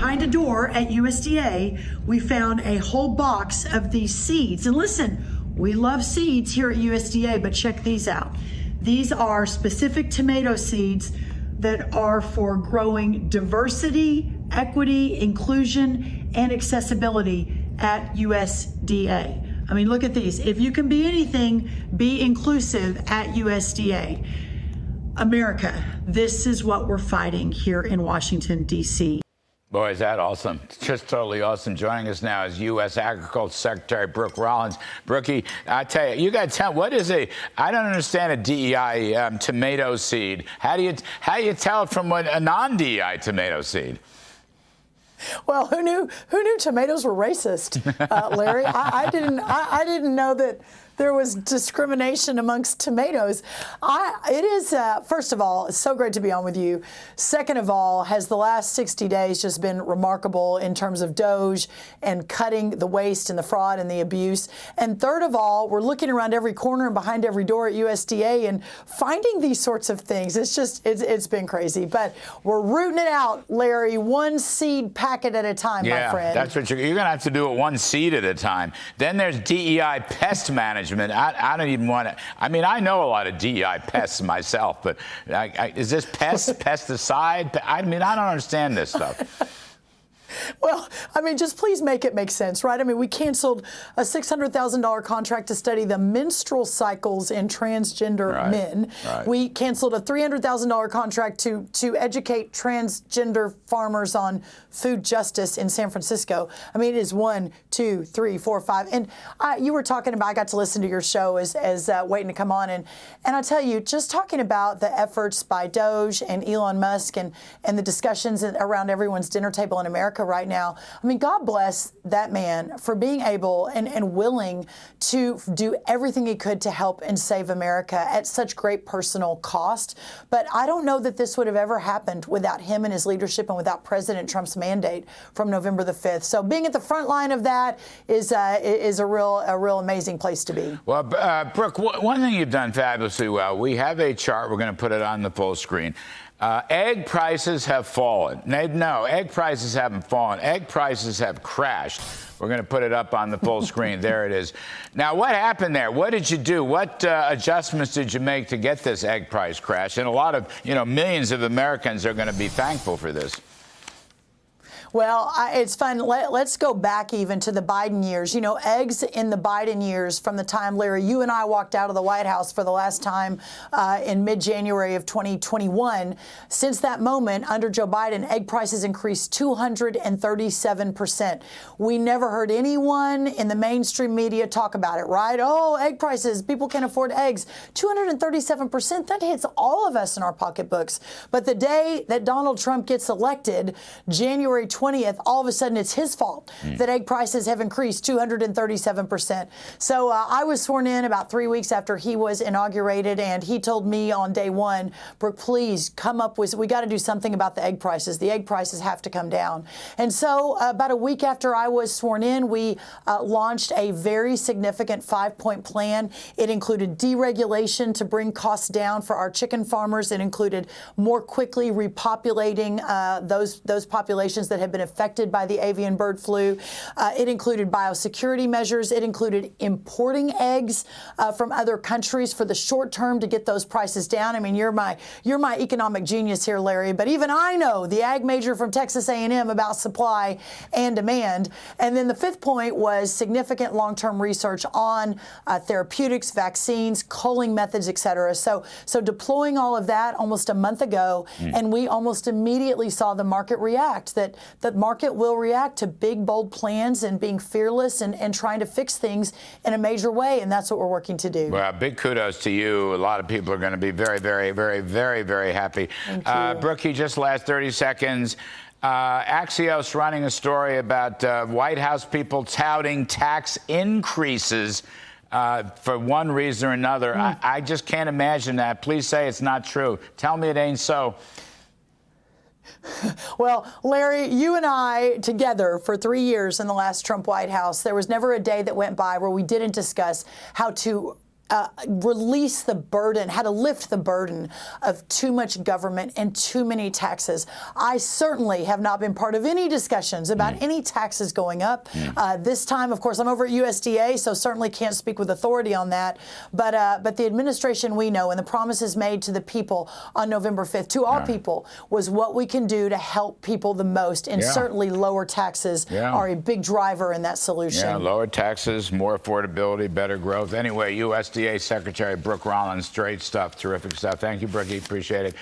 behind a door at USDA, we found a whole box of these seeds. And listen, we love seeds here at USDA, but check these out. These are specific tomato seeds that are for growing diversity, equity, inclusion, and accessibility at USDA. I mean, look at these. If you can be anything, be inclusive at USDA. America, this is what we're fighting here in Washington, D.C. Boy, is that awesome. Just totally awesome. Joining us now is U.S. Agriculture Secretary Brooke Rollins. Brookie, I tell you, you got to tell, what is I don't understand a DEI tomato seed. How do you tell it from a non-DEI tomato seed? Well, who knew tomatoes were racist, Larry? I didn't know that there was discrimination amongst tomatoes. It is, first of all, it's so great to be on with you. Second of all, has the last 60 days just been remarkable in terms of DOGE and cutting the waste and the fraud and the abuse? And third of all, we're looking around every corner and behind every door at USDA and finding these sorts of things. It's been crazy. But we're rooting it out, Larry, one seed packet at a time, my friend. That's what you're going to have to do it one seed at a time. Then there's DEI pest management. I don't even want to. I mean, I know a lot of DEI pests myself, but is this pesticide? I mean, I don't understand this stuff. Well, I mean, just please make it make sense, right? I mean, we canceled a $600,000 contract to study the menstrual cycles in transgender men. Right. We canceled a $300,000 contract to educate transgender farmers on food justice in San Francisco. I mean, it is 1, 2, 3, 4, 5. And you were talking about, I got to listen to your show as waiting to come on. And I tell you, just talking about the efforts by DOGE and Elon Musk and the discussions around everyone's dinner table in America right now. I mean, God bless that man for being able and willing to do everything he could to help and save America at such great personal cost. But I don't know that this would have ever happened without him and his leadership and without President Trump's mandate from November the 5th. So being at the front line of that is a real amazing place to be. Well, Brooke, one thing you've done fabulously well, we have a chart. We're going to put it on the full screen. Egg prices have fallen. No, egg prices haven't fallen. Egg prices have crashed. We're going to put it up on the full screen. There it is. Now, what happened there? What did you do? What adjustments did you make to get this egg price crash? And a lot of, millions of Americans are going to be thankful for this. Well, it's fun. Let's go back even to the Biden years. Eggs in the Biden years from the time, Larry, you and I walked out of the White House for the last time in mid-January of 2021. Since that moment, under Joe Biden, egg prices increased 237%. We never heard anyone in the mainstream media talk about it, right? Oh, egg prices, people can't afford eggs. 237%, that hits all of us in our pocketbooks. But the day that Donald Trump gets elected, January 20th, all of a sudden it's his fault that egg prices have increased 237%. So I was sworn in about 3 weeks after he was inaugurated, and he told me on day one, Brooke, please come up with, we got to do something about the egg prices. The egg prices have to come down. And so about a week after I was sworn in, we launched a very significant 5-point plan. It included deregulation to bring costs down for our chicken farmers. It included more quickly repopulating those populations that have been affected by the avian bird flu. It included biosecurity measures. It included importing eggs from other countries for the short term to get those prices down. I mean, you're my economic genius here, Larry, but even I know, the ag major from Texas A&M, about supply and demand. And then the 5th point was significant long-term research on therapeutics, vaccines, culling methods, et cetera. So deploying all of that almost a month ago, and we almost immediately saw the market react, that the market will react to big, bold plans and being fearless and trying to fix things in a major way. And that's what we're working to do. Well, big kudos to you. A lot of people are going to be very, very, very, very, very happy. Thank you. Brookie, just last 30 seconds. Axios running a story about White House people touting tax increases for one reason or another. I just can't imagine that. Please say it's not true. Tell me it ain't so. Well, Larry, you and I together for 3 years in the last Trump White House, there was never a day that went by where we didn't discuss how to release the burden, how to lift the burden of too much government and too many taxes. I certainly have not been part of any discussions about any taxes going up. This time, of course, I'm over at USDA, so certainly can't speak with authority on that. But the administration we know and the promises made to the people on November 5th, to all people, was what we can do to help people the most. And certainly lower taxes are a big driver in that solution. Yeah, lower taxes, more affordability, better growth. Anyway, USDA Secretary Brooke Rollins, straight stuff, terrific stuff. Thank you, Brookie. Appreciate it.